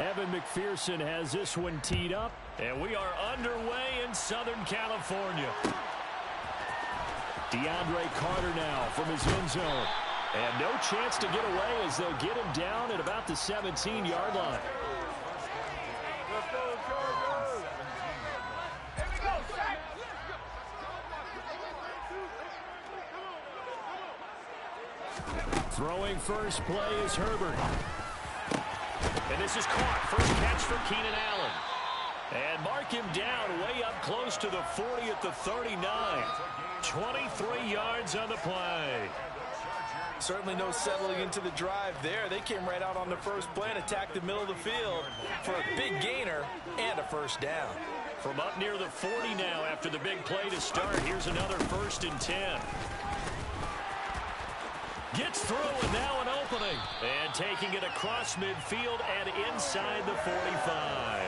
Evan McPherson has this one teed up, and we are underway in Southern California. DeAndre Carter now from his end zone. And no chance to get away as they'll get him down at about the 17-yard line. Throwing first play is Herbert. And this is caught. First catch for Keenan Allen. And mark him down way up close to the 40 at the 39. 23 yards on the play. Certainly no settling into the drive there. They came right out on the first play and attacked the middle of the field for a big gainer and a first down. From up near the 40 now after the big play to start. Here's another 1st and 10. Gets through and now an opening. And taking it across midfield and inside the 45.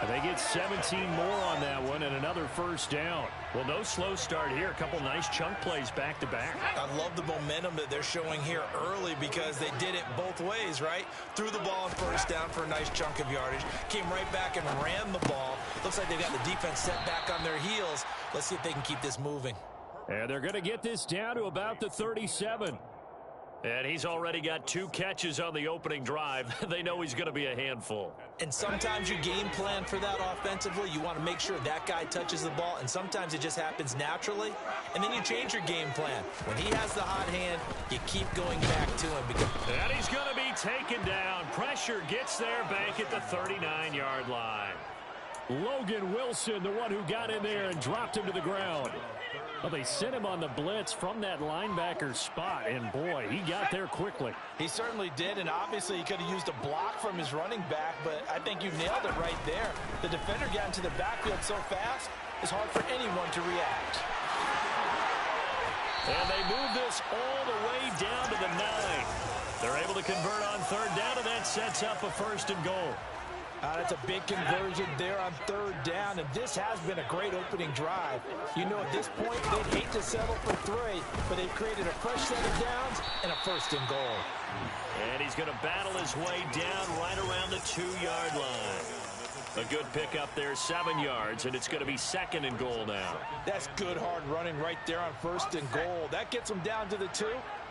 And they get 17 more on that one and another first down. Well, no slow start here. A couple nice chunk plays back to back. I love the momentum that they're showing here early because they did it both ways, right? Threw the ball on first down for a nice chunk of yardage. Came right back and ran the ball. Looks like they've got the defense set back on their heels. Let's see if they can keep this moving. And they're going to get this down to about the 37. And he's already got 2 catches on the opening drive. They know he's going to be a handful. And sometimes you game plan for that offensively. You want to make sure that guy touches the ball, and sometimes it just happens naturally. And then you change your game plan. When he has the hot hand, you keep going back to him. And he's going to be taken down. Pressure gets there back at the 39-yard line. Logan Wilson, the one who got in there and dropped him to the ground. Well, they sent him on the blitz from that linebacker spot, and boy, he got there quickly. He certainly did, and obviously he could have used a block from his running back, but I think you nailed it right there. The defender got into the backfield so fast, it's hard for anyone to react. And they move this all the way down to the 9. They're able to convert on 3rd down, and that sets up a 1st and goal. That's a big conversion there on 3rd down, and this has been a great opening drive. You know, at this point, they'd hate to settle for 3, but they've created a fresh set of downs and a 1st and goal. And he's going to battle his way down right around the 2-yard line. A good pickup there, 7 yards, and it's going to be 2nd and goal now. That's good hard running right there on 1st and goal. That gets them down to the 2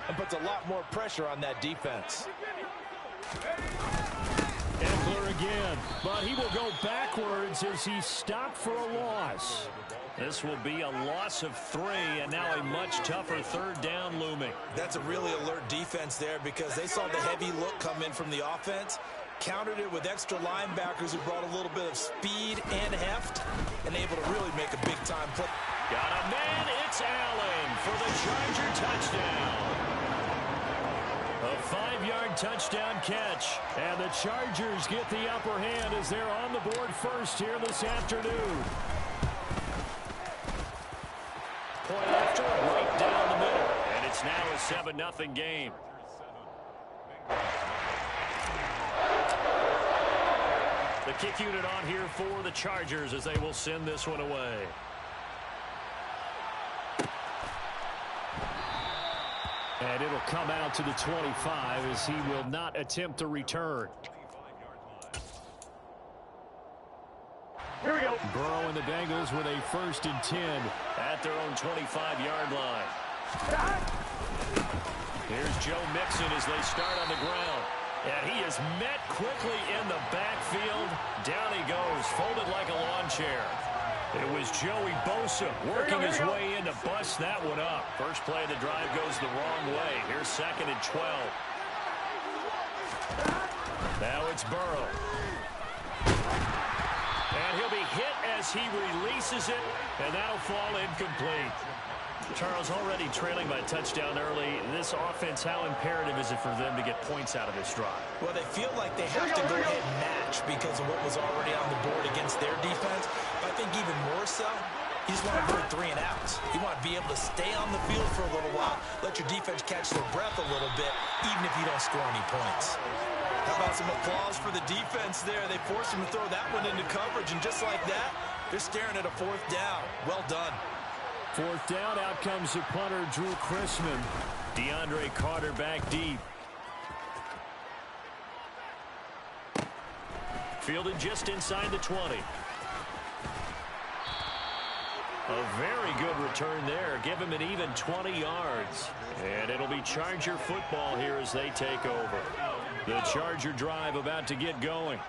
and puts a lot more pressure on that defense. Eckler again, but he will go backwards as he's stopped for a loss. This will be a loss of 3, and now a much tougher 3rd down looming. That's a really alert defense there because they saw the heavy look come in from the offense, countered it with extra linebackers who brought a little bit of speed and heft, and able to really make a big-time play. Got a man, it's Allen for the Charger touchdown. A 5-yard touchdown catch, and the Chargers get the upper hand as they're on the board first here this afternoon. Point after, right down the middle, and it's now a 7-0 game. The kick unit on here for the Chargers as they will send this one away. And it'll come out to the 25 as he will not attempt to return. Here we go. Burrow and the Bengals with a 1st and 10 at their own 25-yard line. Here's Joe Mixon as they start on the ground. And he is met quickly in the backfield. Down he goes, folded like a lawn chair. It was Joey Bosa working his way in to bust that one up. First play of the drive goes the wrong way. Here's 2nd and 12. Now it's Burrow. And he'll be hit as he releases it, and that'll fall incomplete. Charles, already trailing by a touchdown early. This offense, how imperative is it for them to get points out of this drive? Well, they feel like they have to go ahead and match because of what was already on the board against their defense. But I think even more so, you just want to avoid 3 and outs. You want to be able to stay on the field for a little while, let your defense catch their breath a little bit, even if you don't score any points. How about some applause for the defense there? They forced him to throw that one into coverage, and just like that, they're staring at a 4th down. Well done. 4th down, out comes the punter, Drew Chrisman. DeAndre Carter back deep. Fielded just inside the 20. A very good return there. Give him an even 20 yards. And it'll be Charger football here as they take over. The Charger drive about to get going.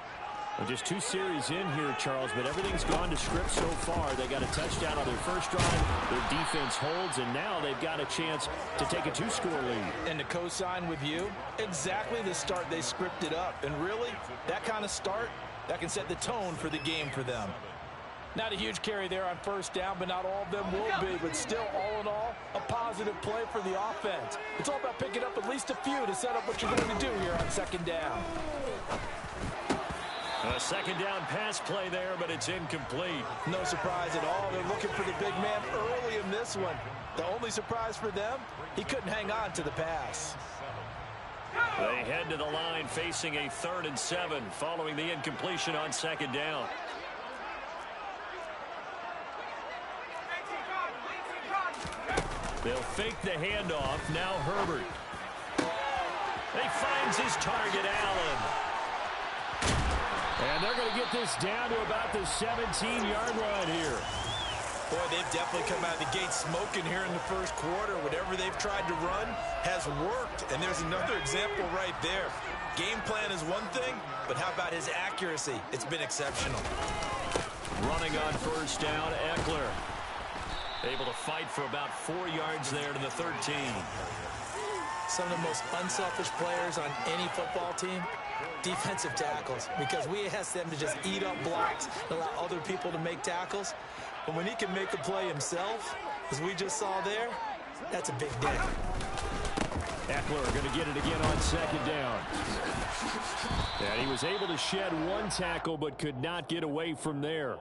Well, just 2 series in here, Charles, but everything's gone to script so far. They got a touchdown on their first drive. Their defense holds, and now they've got a chance to take a 2-score lead. And to co-sign with you, exactly the start they scripted up. And really, that kind of start, that can set the tone for the game for them. Not a huge carry there on first down, but not all of them will be. But still, all in all, a positive play for the offense. It's all about picking up at least a few to set up what you're going to do here on second down. A second down pass play there, but it's incomplete. No surprise at all. They're looking for the big man early in this one. The only surprise for them, he couldn't hang on to the pass. They head to the line facing a 3rd and 7 following the incompletion on second down. They'll fake the handoff. Now Herbert. He finds his target, Allen. And they're going to get this down to about the 17-yard line here. Boy, they've definitely come out of the gate smoking here in the first quarter. Whatever they've tried to run has worked. And there's another example right there. Game plan is one thing, but how about his accuracy? It's been exceptional. Running on first down, Eckler. Able to fight for about 4 yards there to the 13. Some of the most unselfish players on any football team, defensive tackles, because we ask them to just eat up blocks and allow other people to make tackles. But when he can make a play himself, as we just saw there, that's a big day. Eckler going to get it again on second down. And he was able to shed 1 tackle but could not get away from there.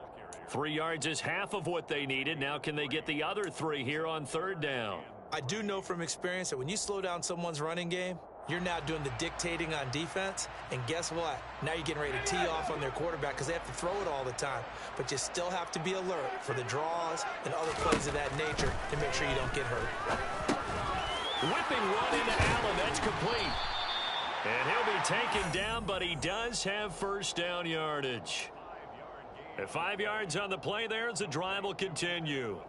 3 yards is half of what they needed. Now can they get the other 3 here on third down? I do know from experience that when you slow down someone's running game, you're now doing the dictating on defense. And guess what? Now you're getting ready to tee off on their quarterback because they have to throw it all the time. But you still have to be alert for the draws and other plays of that nature to make sure you don't get hurt. Whipping run into Allen. That's complete. And he'll be taken down, but he does have first down yardage. At 5 yards on the play there as the drive will continue.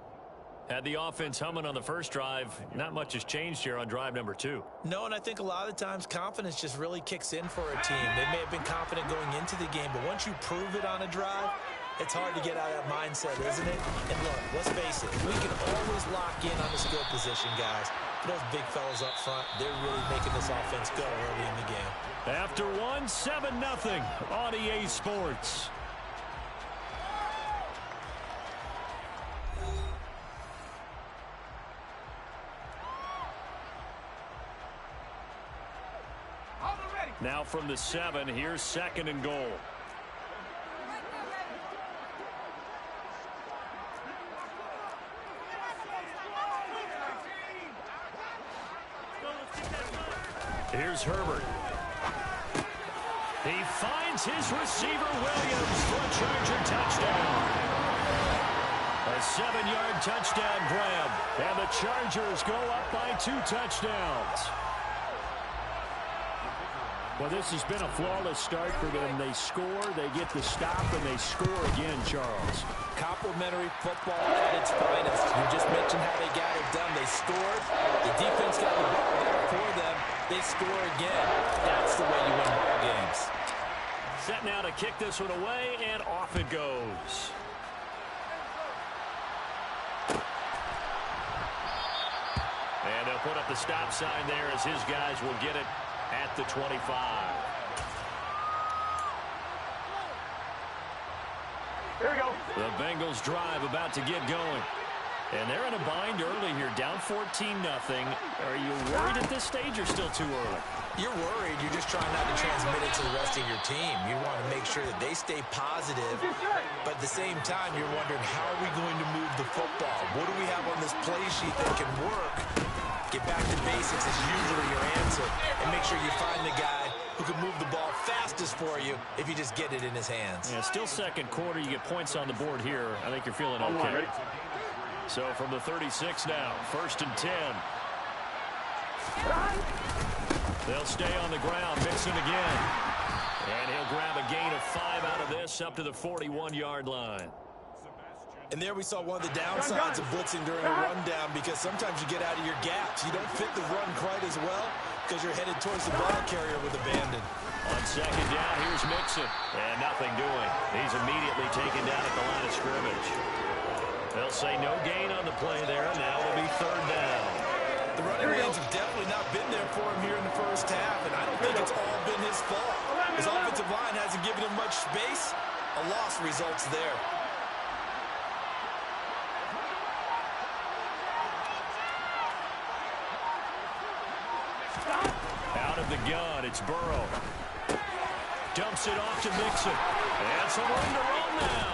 Had the offense humming on the first drive. Not much has changed here on drive number 2. No, and I think a lot of times confidence just really kicks in for a team. They may have been confident going into the game, but once you prove it on a drive, it's hard to get out of that mindset, isn't it? And look, let's face it, we can always lock in on the skill position, guys. But those big fellas up front, they're really making this offense go early in the game. After 1, 7-0 on EA Sports. Now from the 7, here's 2nd and goal. Here's Herbert. He finds his receiver, Williams, for a Charger touchdown. A 7-yard touchdown grab. And the Chargers go up by 2 touchdowns. Well, this has been a flawless start for them. They score, they get the stop, and they score again, Charles. Complimentary football at its finest. You just mentioned how they got it done. They scored. The defense got the ball back for them. They score again. That's the way you win ball games. Set now to kick this one away, and off it goes. And they'll put up the stop sign there as his guys will get it at the 25. Here we go. The Bengals drive about to get going. And they're in a bind early here, down 14-0. Are you worried at this stage or still too early? You're worried. You're just trying not to transmit it to the rest of your team. You want to make sure that they stay positive. But at the same time, you're wondering, how are we going to move the football? What do we have on this play sheet that can work? Get back to basics is usually your answer. And make sure you find the guy who can move the ball fastest for you if you just get it in his hands. Yeah, still second quarter. You get points on the board here. I think you're feeling okay. So from the 36 now, 1st and 10. They'll stay on the ground, mixing again. And he'll grab a gain of 5 out of this up to the 41-yard line. And there we saw one of the downsides of blitzing during a rundown, because sometimes you get out of your gaps. You don't fit the run quite as well because you're headed towards the ball carrier with abandon. On second down, here's Mixon. And nothing doing. He's immediately taken down at the line of scrimmage. They'll say no gain on the play there. Now it'll be third down. The running lanes have definitely not been there for him here in the first half, and I don't think it's all been his fault. His offensive line hasn't given him much space. A loss results there. Out of the gun, it's Burrow. Dumps it off to Mixon. And some room to run now.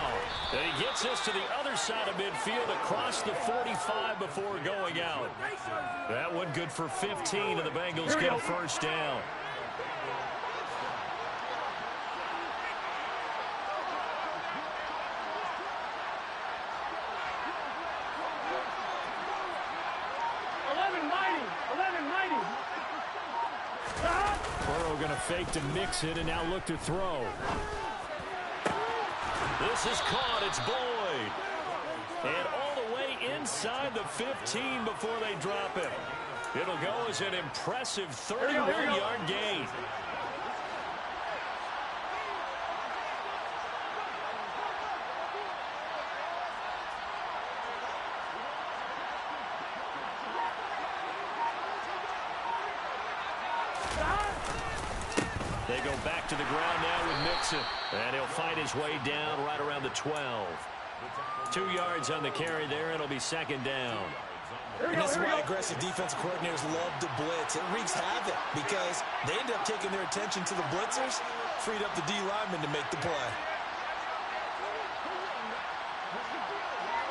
And he gets this to the other side of midfield across the 45 before going out. That one good for 15, and the Bengals get a first down. Burrow going to fake to Mixon and now look to throw. This is caught. It's Boyd. And all the way inside the 15 before they drop it. It'll go as an impressive 31-yard gain. They go back to the ground now with Mixon. And he'll fight his way down right around the 12. 2 yards on the carry there. It'll be second down. And this is why aggressive defensive coordinators love to blitz. It wreaks havoc because they end up taking their attention to the blitzers, freed up the D lineman to make the play.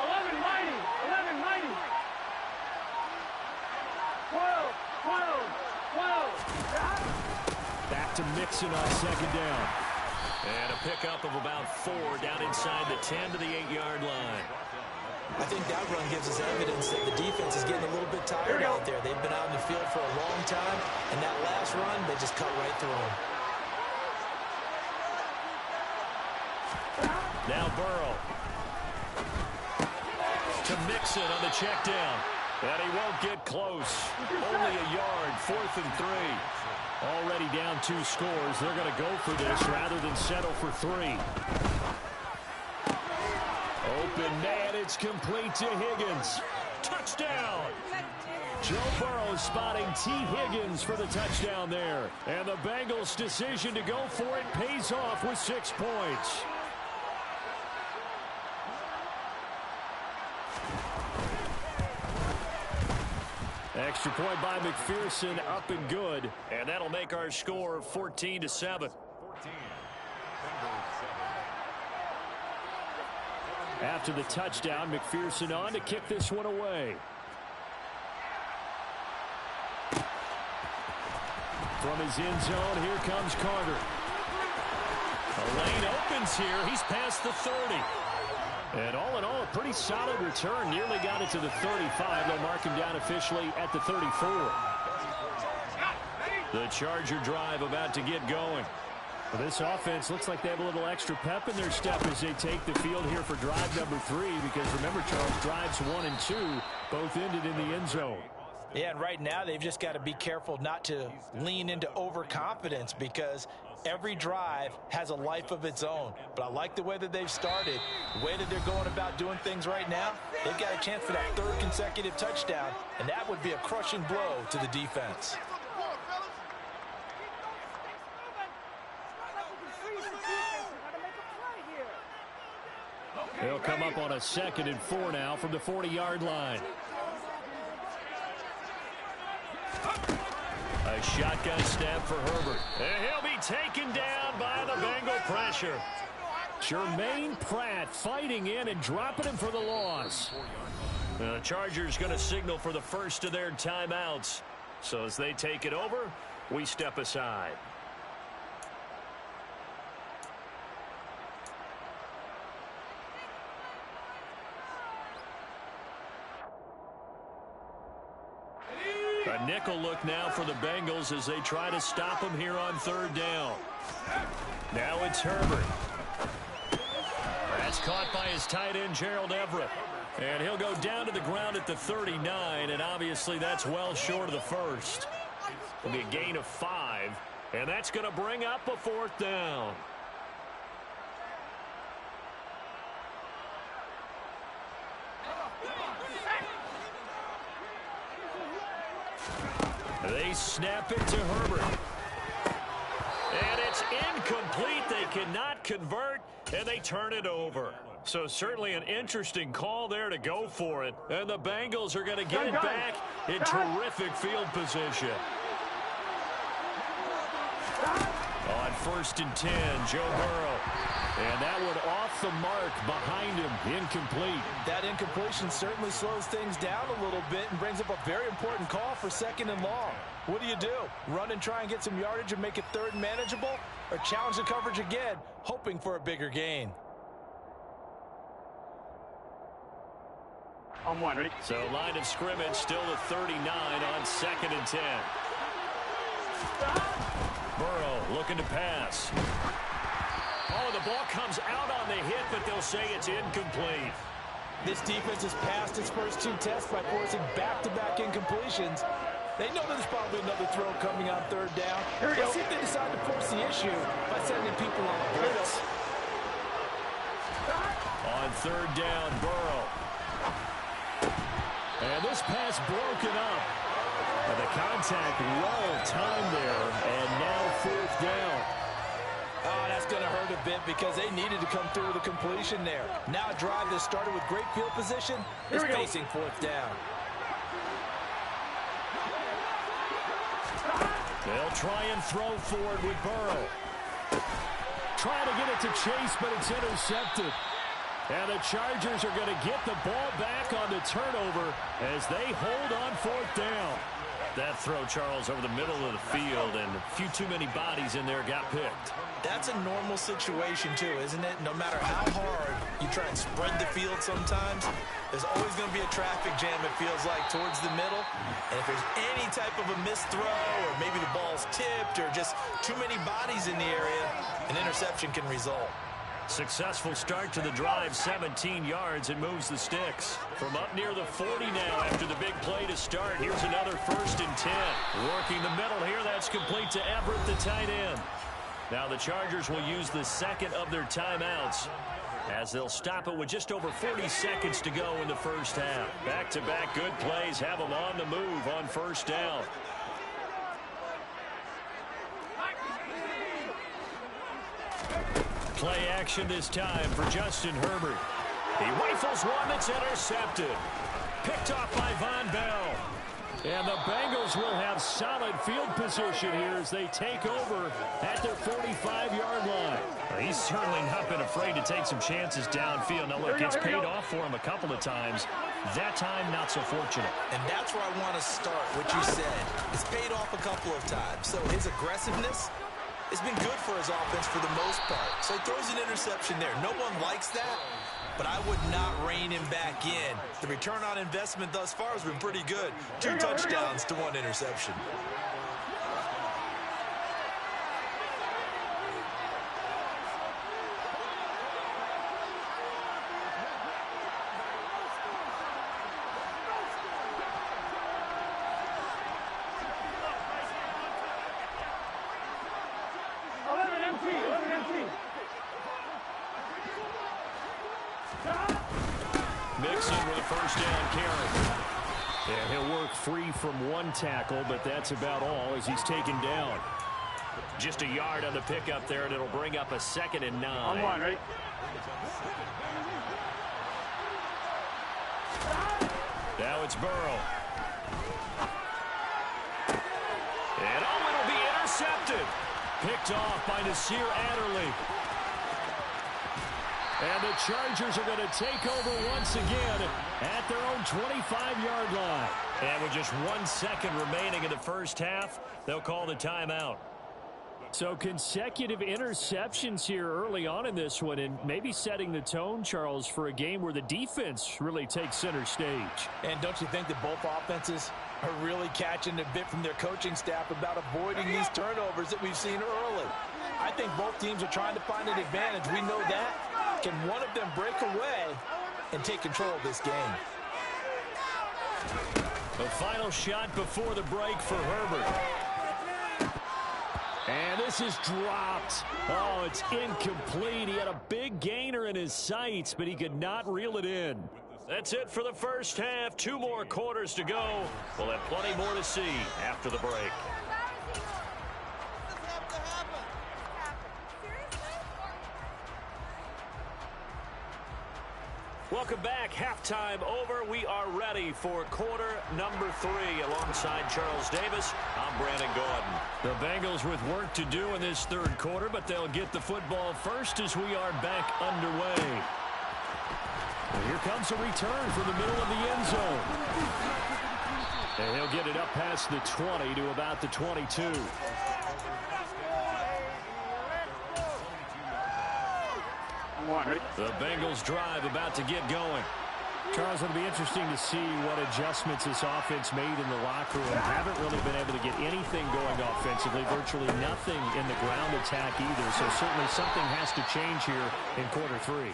11 mighty, 11 mighty. 12, 12, 12. Back to Mixon on second down. And a pickup of about 4 down inside the 10 to the 8-yard line. I think that run gives us evidence that the defense is getting a little bit tired out there. They've been out in the field for a long time, and that last run, they just cut right through them. Now Burrow. To Mixon on the check down. And he won't get close. Only a yard, 4th and 3. Already down 2 scores. They're going to go for this rather than settle for 3. Open man, it's complete to Higgins. Touchdown! Joe Burrow spotting T. Higgins for the touchdown there. And the Bengals' decision to go for it pays off with 6 points. Extra point by McPherson, up and good. And that'll make our score 14-7. After the touchdown, McPherson on to kick this one away. From his end zone, here comes Carter. The lane opens here. He's past the 30. And all in all, a pretty solid return. Nearly got it to the 35. They'll mark him down officially at the 34. The Charger drive about to get going. Well, this offense looks like they have a little extra pep in their step as they take the field here for drive number 3. Because remember, Charles, drives 1 and 2 both ended in the end zone. Yeah, and right now they've just got to be careful not to lean into overconfidence because every drive has a life of its own. But I like the way that they've started, the way that they're going about doing things right now. They've got a chance for that 3rd consecutive touchdown, and that would be a crushing blow to the defense. They'll come up on a 2nd and 4 now from the 40-yard line. A shotgun snap for Herbert. And he'll be taken down by the Bengal pressure. Jermaine Pratt fighting in and dropping him for the loss. The Chargers going to signal for the first of their timeouts. So as they take it over, we step aside. A nickel look now for the Bengals as they try to stop them here on 3rd down. Now it's Herbert. That's caught by his tight end, Gerald Everett. And he'll go down to the ground at the 39, and obviously that's well short of the first. It'll be a gain of 5, and that's going to bring up a 4th down. They snap it to Herbert. And it's incomplete. They cannot convert, and they turn it over. So certainly an interesting call there to go for it. And the Bengals are going to get it back in terrific field position. On 1st and 10, Joe Burrow. And that one off the mark behind him, incomplete. That incompletion certainly slows things down a little bit and brings up a very important call for 2nd and long. What do? Run and try and get some yardage and make it 3rd and manageable? Or challenge the coverage again, hoping for a bigger gain? On 1, ready? So line of scrimmage still the 39 on 2nd and 10. Burrow looking to pass. Oh, the ball comes out on the hit, but they'll say it's incomplete. This defense has passed its first 2 tests by forcing back-to-back incompletions. They know there's probably another throw coming on 3rd down. Let's see if they decide to force the issue by sending people on the blitz. On 3rd down, Burrow. And this pass broken up. And the contact well timed there, and now 4th down. Oh, that's going to hurt a bit because they needed to come through with a completion there. Now a drive that started with great field position is facing 4th down. They'll try and throw forward with Burrow. Trying to get it to Chase, but it's intercepted. And the Chargers are going to get the ball back on the turnover as they hold on 4th down. That throw, Charles, over the middle of the field, and a few too many bodies in there got picked. That's a normal situation, too, isn't it? No matter how hard you try and spread the field sometimes, there's always going to be a traffic jam, it feels like, towards the middle. And if there's any type of a missed throw, or maybe the ball's tipped, or just too many bodies in the area, an interception can result. Successful start to the drive, 17 yards, and moves the sticks. From up near the 40 now after the big play to start. Here's another 1st and 10. Working the middle here, that's complete to Everett, the tight end. Now the Chargers will use the 2nd of their timeouts as they'll stop it with just over 40 seconds to go in the 1st half. Back-to-back good plays have them on the move on 1st down. Play action this time for Justin Herbert. He rifles one that's intercepted. Picked off by Von Bell. And the Bengals will have solid field position here as they take over at their 45-yard line. He's certainly not been afraid to take some chances downfield. Now, look, it's paid off for him a couple of times. That time, not so fortunate. And that's where I want to start, what you said. It's paid off a couple of times. So his aggressiveness has been good for his offense for the most part. So he throws an interception there. No one likes that, but I would not rein him back in. The return on investment thus far has been pretty good. 2 touchdowns to 1 interception. Mixon with a 1st down carry. And he'll work free from 1 tackle, but that's about all as he's taken down. Just a yard on the pickup there, and it'll bring up a 2nd and 9. On 1, ready? Now it's Burrow. And it'll be intercepted. Picked off by Nasir Adderley. And the Chargers are going to take over once again at their own 25-yard line. And with just 1 second remaining in the 1st half, they'll call the timeout. So consecutive interceptions here early on in this one, and maybe setting the tone, Charles, for a game where the defense really takes center stage. And don't you think that both offenses are really catching a bit from their coaching staff about avoiding these turnovers that we've seen early? I think both teams are trying to find an advantage. We know that. Can one of them break away and take control of this game? The final shot before the break for Herbert. And this is dropped. Oh, it's incomplete. He had a big gainer in his sights, but he could not reel it in. That's it for the first half. 2 more quarters to go. We'll have plenty more to see after the break. Welcome back. Halftime over. We are ready for quarter number 3. Alongside Charles Davis, I'm Brandon Gordon. The Bengals with work to do in this third quarter, but they'll get the football first as we are back underway. And here comes a return from the middle of the end zone. And he'll get it up past the 20 to about the 22. The Bengals drive about to get going. Charles, it'll be interesting to see what adjustments this offense made in the locker room. Haven't really been able to get anything going offensively, virtually nothing in the ground attack either. So certainly something has to change here in quarter 3.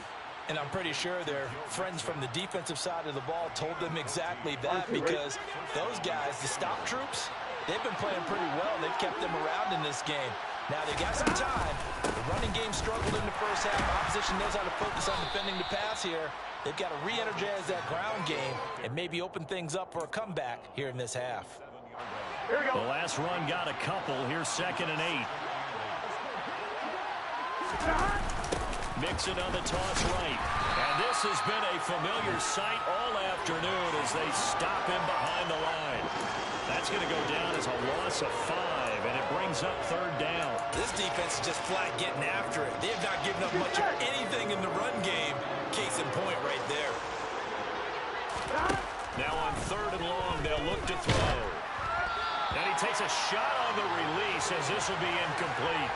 And I'm pretty sure their friends from the defensive side of the ball told them exactly that, because those guys, the stop troops, they've been playing pretty well. They've kept them around in this game. Now they got some time. The running game struggled in the first half. Opposition knows how to focus on defending the pass here. They've got to re-energize that ground game and maybe open things up for a comeback here in this half. Here we go. The last run got a couple. Here's 2nd and 8. Mixon on the toss right. And this has been a familiar sight all afternoon as they stop him behind the line. That's going to go down as a loss of 5, and it brings up 3rd down. This defense is just flat getting after it. They have not given up much of anything in the run game. Case in point right there. Now on 3rd and long, they'll look to throw. And he takes a shot on the release as this will be incomplete.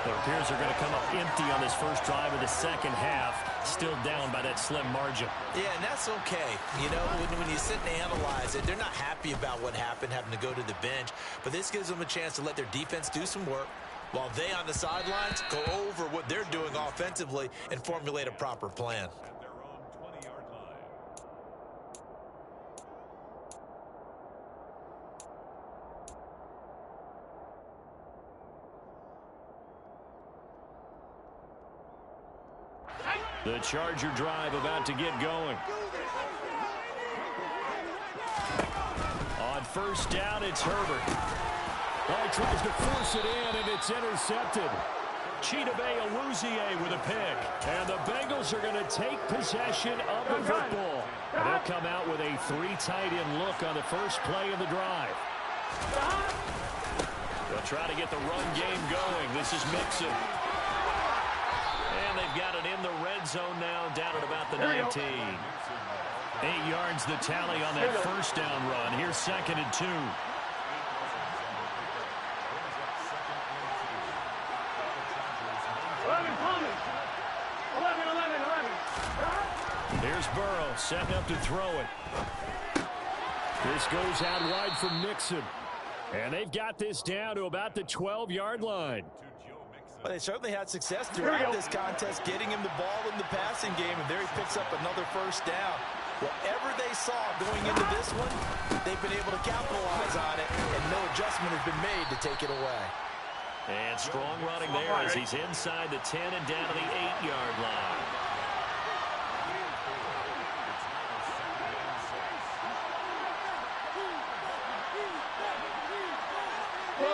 It appears they're going to come up empty on this first drive of the second half, still down by that slim margin. Yeah, and that's okay. You know, when you sit and analyze it, they're not happy about what happened, having to go to the bench. But this gives them a chance to let their defense do some work, while they on the sidelines go over what they're doing offensively and formulate a proper plan. The Charger drive about to get going. On 1st down, it's Herbert. Oh, he tries to force it in, and it's intercepted. Chidobe Awuzie with a pick. And the Bengals are going to take possession of the football. And they'll come out with a 3 tight end look on the first play of the drive. They'll try to get the run game going. This is Mixon. And they've got it in the red zone now, down at about the 19. 8 yards the tally on that first down run. Here's 2nd and 2. Here's Burrow setting up to throw it. This goes out wide for Mixon. And they've got this down to about the 12-yard line. Well, they certainly had success throughout this contest, getting him the ball in the passing game, and there he picks up another first down. Whatever they saw going into this one, they've been able to capitalize on it, and no adjustment has been made to take it away. And strong running there as he's inside the 10 and down to the 8-yard line.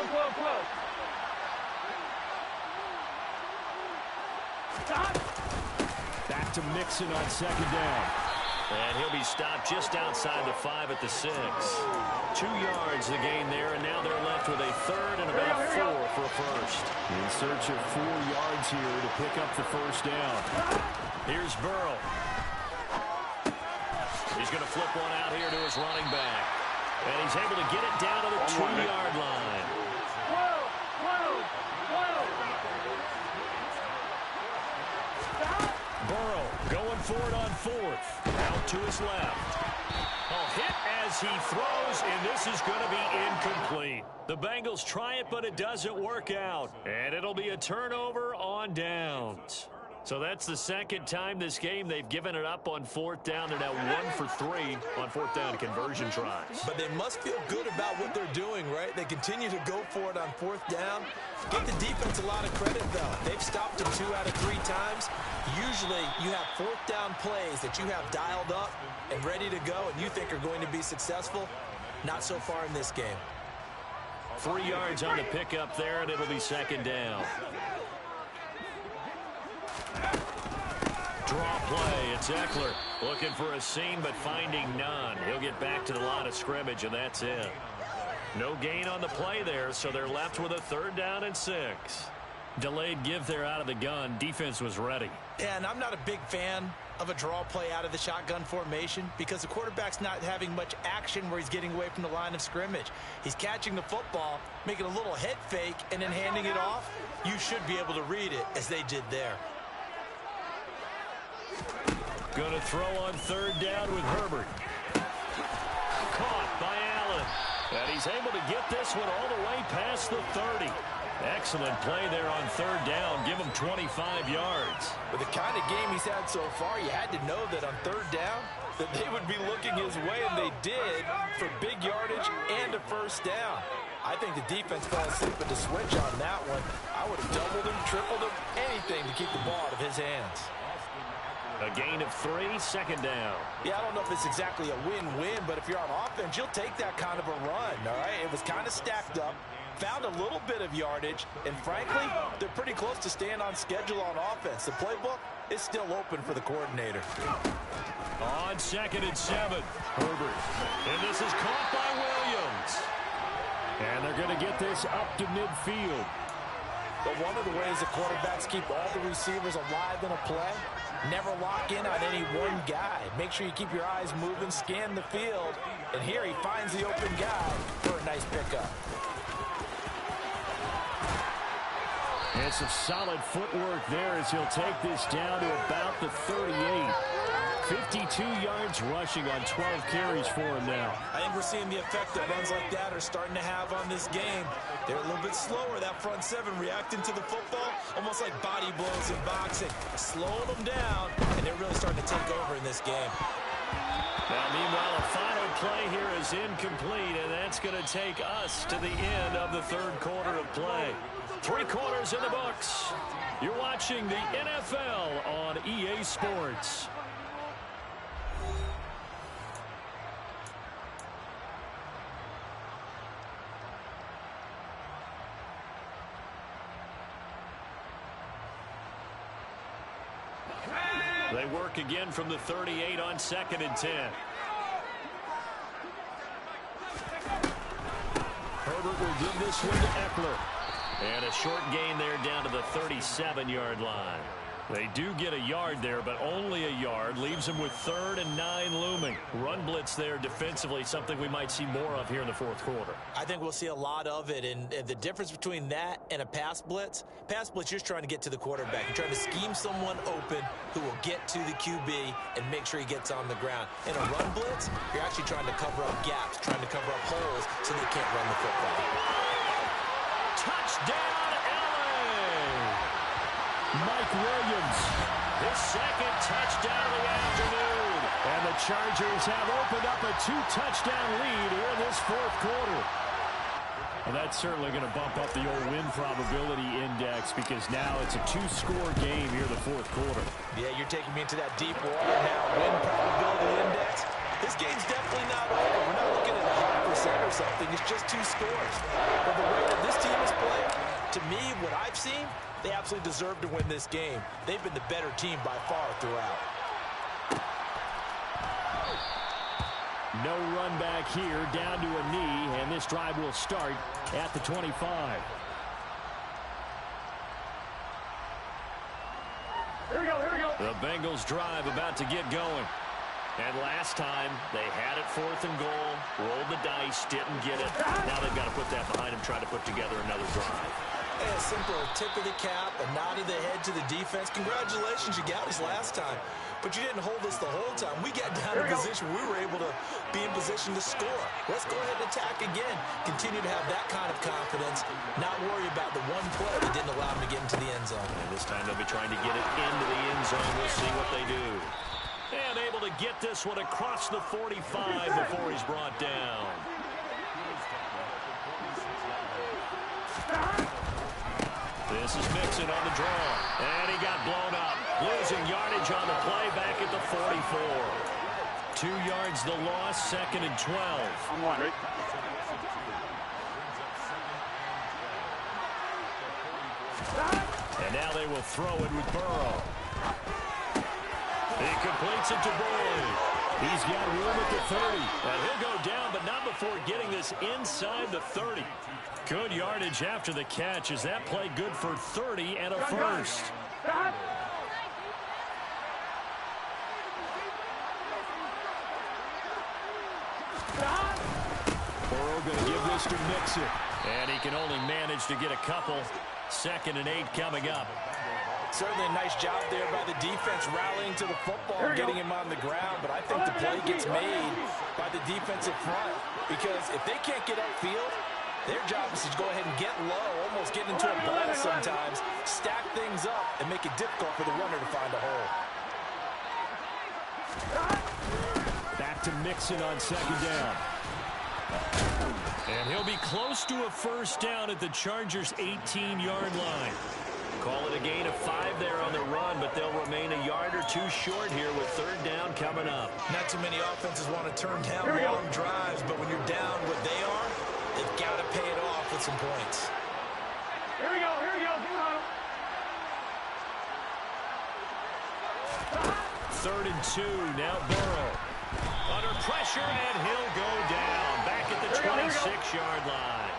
Close. Back to Mixon on 2nd down. And he'll be stopped just outside the 5 at the 6. 2 yards the gain there, and now they're left with a 3rd and about 4 for a first. In search of 4 yards here to pick up the first down. Here's Burrow. He's going to flip one out here to his running back. And he's able to get it down to the 2-yard line. Burrow going for it on 4th. Out to his left. Oh, hit as he throws, and this is going to be incomplete. The Bengals try it, but it doesn't work out. And it'll be a turnover on downs. So that's the second time this game they've given it up on fourth down. They're now 1 for 3 on fourth down conversion tries. But they must feel good about what they're doing, right? They continue to go for it on fourth down. Give the defense a lot of credit, though. They've stopped them 2 out of 3 times. Usually you have fourth down plays that you have dialed up and ready to go and you think are going to be successful. Not so far in this game. 3 yards on the pickup there, and it'll be second down. Draw play. It's Eckler looking for a seam but finding none. He'll get back to the line of scrimmage, and that's it. No gain on the play there, so they're left with a 3rd down and 6. Delayed give there out of the gun. Defense was ready. Yeah, and I'm not a big fan of a draw play out of the shotgun formation because the quarterback's not having much action where he's getting away from the line of scrimmage. He's catching the football, making a little head fake, and then handing it off. You should be able to read it as they did there. Going to throw on 3rd down with Herbert. Caught by Allen. And he's able to get this one all the way past the 30. Excellent play there on 3rd down. Give him 25 yards. With the kind of game he's had so far, you had to know that on 3rd down that they would be looking his way, and they did, for big yardage and a 1st down. I think the defense fell asleep at the switch on that one. I would have doubled him, tripled him, anything to keep the ball out of his hands. A gain of 3, 2nd down. Yeah, I don't know if it's exactly a win-win, but if you're on offense, you'll take that kind of a run, all right? It was kind of stacked up, found a little bit of yardage, and frankly, they're pretty close to staying on schedule on offense. The playbook is still open for the coordinator. On 2nd and 7, Herbert. And this is caught by Williams. And they're going to get this up to midfield. But one of the ways the quarterbacks keep all the receivers alive in a play, never lock in on any one guy. Make sure you keep your eyes moving, scan the field. And here he finds the open guy for a nice pickup. And some solid footwork there as he'll take this down to about the 38. 52 yards rushing on 12 carries for him now. I think we're seeing the effect that runs like that are starting to have on this game. They're a little bit slower, that front 7, reacting to the football, almost like body blows in boxing. Slowing them down, and they're really starting to take over in this game. Now, meanwhile, a final play here is incomplete, and that's going to take us to the end of the 3rd quarter of play. 3 quarters in the books. You're watching the NFL on EA Sports. They work again from the 38 on 2nd and 10. Herbert will give this one to Eckler. And a short gain there down to the 37-yard line. They do get a yard there, but only a yard. Leaves them with 3rd and 9 looming. Run blitz there defensively, something we might see more of here in the 4th quarter. I think we'll see a lot of it, and the difference between that and a pass blitz, you're just trying to get to the quarterback. You're trying to scheme someone open who will get to the QB and make sure he gets on the ground. In a run blitz, you're actually trying to cover up gaps, trying to cover up holes so they can't run the football. Touchdown, LA! Mike Williams, his 2nd touchdown of the afternoon. And the Chargers have opened up a 2-touchdown lead here in this 4th quarter. And that's certainly going to bump up the old win probability index because now it's a 2-score game here in the 4th quarter. Yeah, you're taking me into that deep water now. Win probability index. This game's definitely not over. We're not looking at 100% or something. It's just 2 scores. But the way that this team is playing, to me, what I've seen, they absolutely deserve to win this game. They've been the better team by far throughout. No run back here, down to a knee, and this drive will start at the 25. Here we go, here we go. The Bengals drive about to get going. And last time, they had it 4th and goal, rolled the dice, didn't get it. Now they've got to put that behind them, try to put together another drive. A simple tip of the cap, a nod of the head to the defense. Congratulations, you got us last time. But you didn't hold us the whole time. We got down in position. We were able to be in position to score. Let's go ahead and attack again. Continue to have that kind of confidence. Not worry about the one play that didn't allow them to get into the end zone. And this time they'll be trying to get it into the end zone. We'll see what they do. And able to get this one across the 45 before he's brought down. This is Mixon on the draw. And he got blown up. Losing yardage on the play back at the 44. 2 yards the loss, 2nd and 12. I'm one, right? And now they will throw it with Burrow. He completes it to Boyd. He's got room at the 30. And he'll go down, but not before getting this inside the 30. Good yardage after the catch. Is that play good for 30 and a first? Burrow going to give this to Mixon. And he can only manage to get a couple. 2nd and 8 coming up. Certainly a nice job there by the defense rallying to the football and getting him on the ground. But I think the play gets made by the defensive front. Because if they can't get upfield, their job is to go ahead and get low, almost get into a ball sometimes, stack things up, and make it difficult for the runner to find a hole. Back to Mixon on 2nd down. And he'll be close to a first down at the Chargers' 18-yard line. Call it a gain of 5 there on the run, but they'll remain a yard or 2 short here with 3rd down coming up. Not too many offenses want to turn down long drives, but when you're down what they are, they've got to pay it off with some points. Here we go, here we go. 3rd and 2, now Burrow. Under pressure, and he'll go down. Back at the 26-yard line.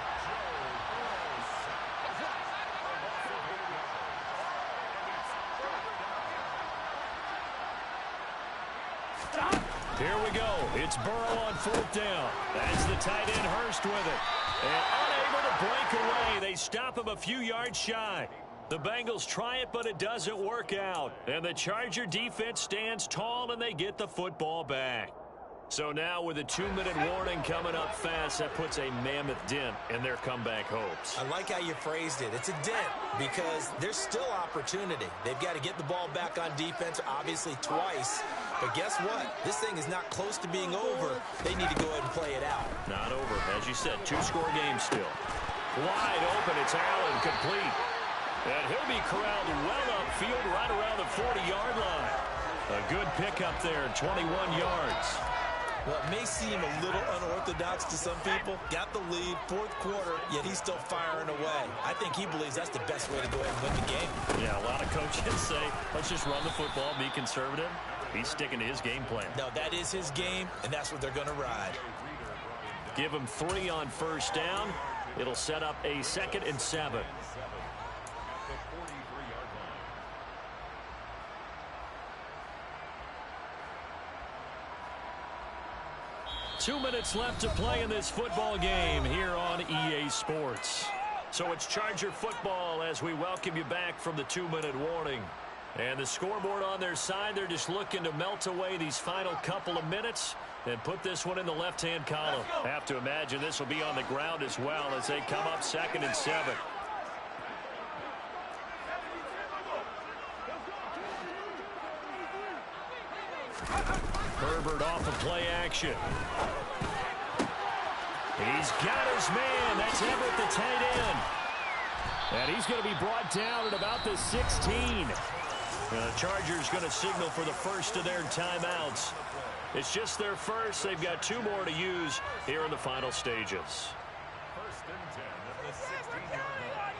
Here we go. It's Burrow on 4th down. That's the tight end Hurst with it. And unable to break away. They stop him a few yards shy. The Bengals try it, but it doesn't work out. And the Charger defense stands tall, and they get the football back. So now with a 2-minute warning coming up fast, that puts a mammoth dent in their comeback hopes. I like how you phrased it. It's a dent because there's still opportunity. They've got to get the ball back on defense, obviously twice. But guess what? This thing is not close to being over. They need to go ahead and play it out. Not over. As you said, 2-score game still. Wide open. It's Allen complete. And he'll be corralled well upfield right around the 40-yard line. A good pickup there, 21 yards. Well, it may seem a little unorthodox to some people. Got the lead, 4th quarter, yet he's still firing away. I think he believes that's the best way to go ahead and win the game. Yeah, a lot of coaches say, let's just run the football, be conservative. He's sticking to his game plan. No, that is his game, and that's what they're going to ride. Give him 3 on 1st down. It'll set up a 2nd and 7. Two minutes left to play in this football game here on EA Sports. So it's Charger football as we welcome you back from the 2-minute warning. And the scoreboard on their side, they're just looking to melt away these final couple of minutes and put this one in the left-hand column. I have to imagine this will be on the ground as well as they come up 2nd and 7. Herbert off of play action. He's got his man. That's Everett, the tight end. And he's going to be brought down at about the 16. And the Chargers going to signal for the first of their timeouts. It's just their first. They've got 2 more to use here in the final stages. 1st and 10 at the 16-yard line.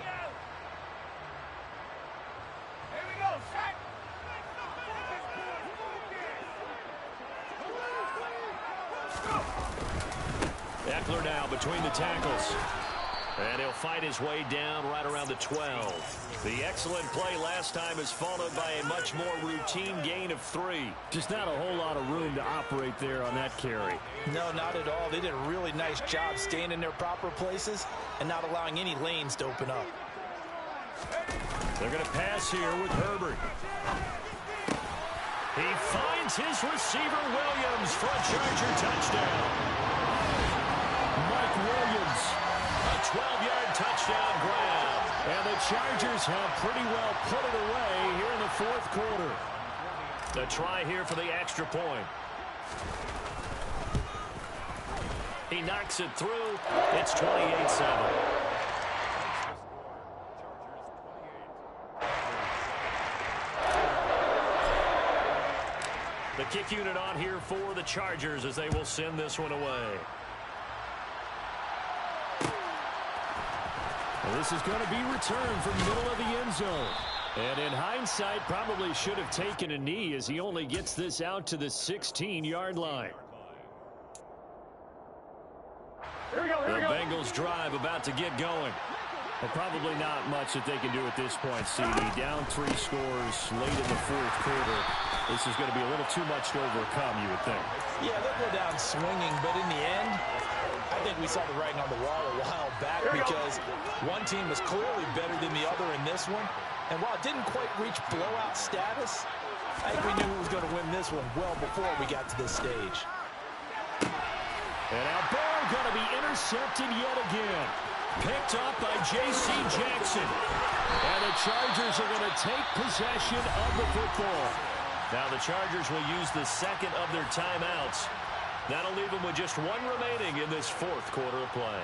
Here we go, sack. Eckler now between the tackles. And he'll fight his way down right around the 12. The excellent play last time is followed by a much more routine gain of 3. Just not a whole lot of room to operate there on that carry. No, not at all. They did a really nice job staying in their proper places and not allowing any lanes to open up. They're going to pass here with Herbert. He finds his receiver, Williams, for a Charger touchdown. Mike Williams, a 12-yard touchdown grab. And the Chargers have pretty well put it away here in the fourth quarter. The try here for the extra point. He knocks it through. It's 28-7. The kick unit on here for the Chargers as they will send this one away. Well, this is going to be returned from middle of the end zone. And in hindsight, probably should have taken a knee as he only gets this out to the 16-yard line. The Bengals drive about to get going. Well, probably not much that they can do at this point, CD. Down 3 scores late in the fourth quarter. This is going to be a little too much to overcome, you would think. Yeah, they'll go down swinging, but in the end, I think we saw the writing on the wall a while back because one team was clearly better than the other in this one. And while it didn't quite reach blowout status, I think we knew who was going to win this one well before we got to this stage. And now ball going to be intercepted yet again. Picked up by J.C. Jackson. And the Chargers are going to take possession of the football. Now the Chargers will use the second of their timeouts. That'll leave them with just one remaining in this fourth quarter of play.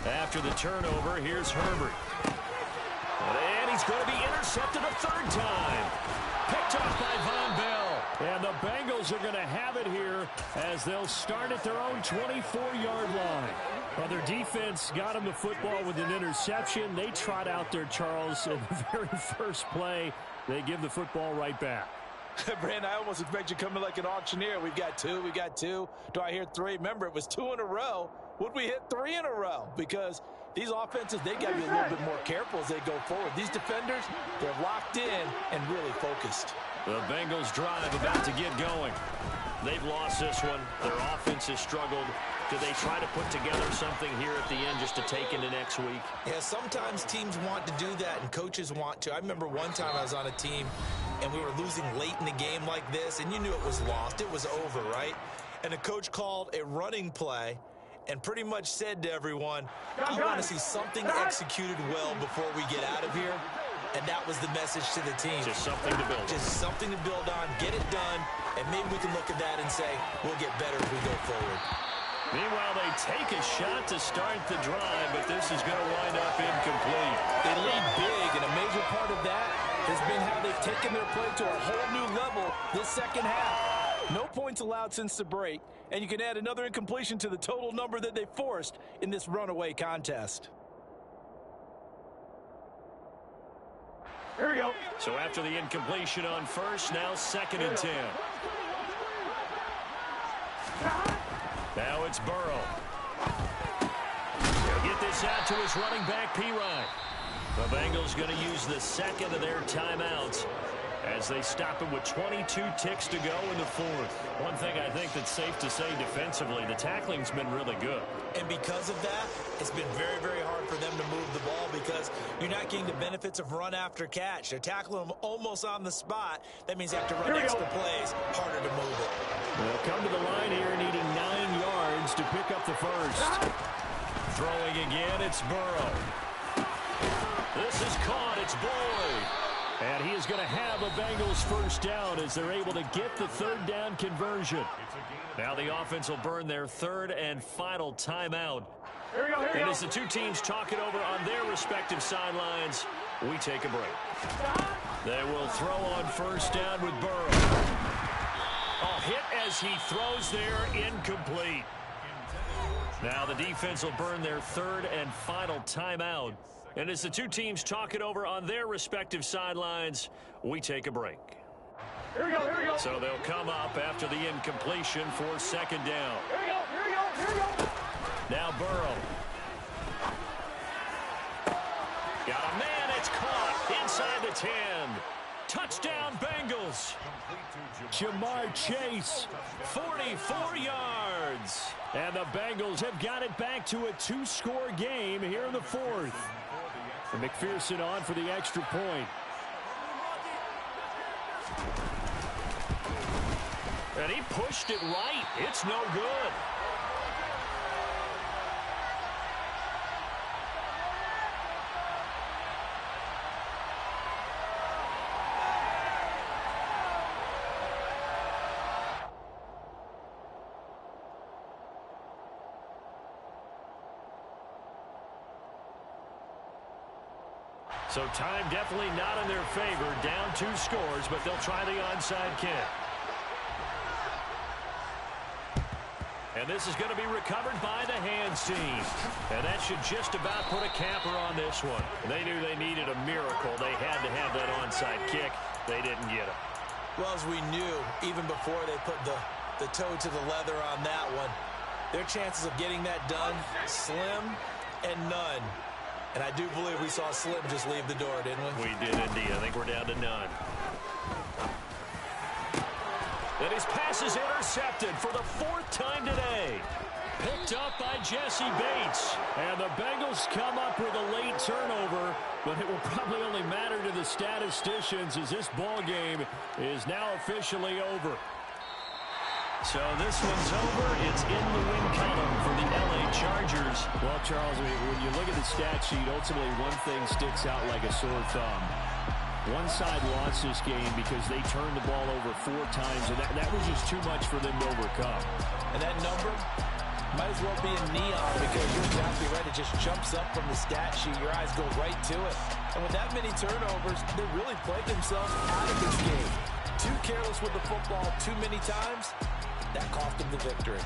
After the turnover, here's Herbert. And he's going to be intercepted a third time. Picked off by Von Bell. And the Bengals are going to have it here as they'll start at their own 24-yard line. Well, their defense got him the football with an interception. They trot out there, Charles, in the very first play. They give the football right back. Brandon, I almost expect you coming like an auctioneer. We've got two. Do I hear 3? Remember, it was 2 in a row. Would we hit 3 in a row? Because these offenses, they got to be a little bit more careful as they go forward. These defenders, they're locked in and really focused. The Bengals drive about to get going. They've lost this one. Their offense has struggled. Do they try to put together something here at the end just to take into next week? Yeah, sometimes teams want to do that and coaches want to. I remember one time I was on a team and we were losing late in the game like this, and you knew it was lost. It was over, right? And the coach called a running play and pretty much said to everyone, I want to see something executed well before we get out of here. And that was the message to the team. Just something to build on. Just something to build on, get it done, and maybe we can look at that and say, we'll get better as we go forward. Meanwhile, they take a shot to start the drive, but this is going to wind up incomplete. They lead big, and a major part of that has been how they've taken their play to a whole new level this second half. No points allowed since the break, and you can add another incompletion to the total number that they forced in this runaway contest. Here we go. So after the incompletion on first, now 2nd and 10. Now it's Burrow. He'll get this out to his running back, P-Ryan. The Bengals going to use the second of their timeouts as they stop him with 22 ticks to go in the fourth. One thing I think that's safe to say defensively, the tackling's been really good. And because of that, it's been very, very hard for them to move the ball because you're not getting the benefits of run after catch. They're tackling them almost on the spot. That means they have to run extra plays, harder to move it. They'll come to the line here needing 9 yards to pick up the first. Throwing again, it's Burrow. This is caught, it's Boyd. And he is going to have a Bengals first down as they're able to get the third down conversion. Now the offense will burn their third and final timeout. And as the two teams talk it over on their respective sidelines, we take a break. They will throw on first down with Burrow. A hit as he throws there, incomplete. Now the defense will burn their third and final timeout. And as the two teams talk it over on their respective sidelines, we take a break. Here we go. So they'll come up after the incompletion for second down. Here we go. Now Burrow. Got a man, it's caught inside the 10. Touchdown, Bengals. Jamar Chase, 44 yards. And the Bengals have got it back to a 2-score game here in the fourth. And McPherson on for the extra point. And he pushed it right. It's no good. So time definitely not in their favor. Down 2 scores, but they'll try the onside kick. And this is going to be recovered by the hands team. And that should just about put a capper on this one. They knew they needed a miracle. They had to have that onside kick. They didn't get it. Well, as we knew, even before they put the toe to the leather on that one, their chances of getting that done, slim and none. And I do believe we saw Slim just leave the door, didn't we? We did indeed. I think we're down to none. And his pass is intercepted for the 4th time today. Picked up by Jesse Bates. And the Bengals come up with a late turnover, but it will probably only matter to the statisticians as this ball game is now officially over. So this one's over. It's in the win column for the LA Chargers. Well, Charles, when you look at the stat sheet, ultimately one thing sticks out like a sore thumb. One side lost this game because they turned the ball over 4 times, and that was just too much for them to overcome. And that number might as well be in neon because you're exactly right. It just jumps up from the stat sheet. Your eyes go right to it. And with that many turnovers, they really played themselves out of this game. Too careless with the football too many times. That cost them the victory.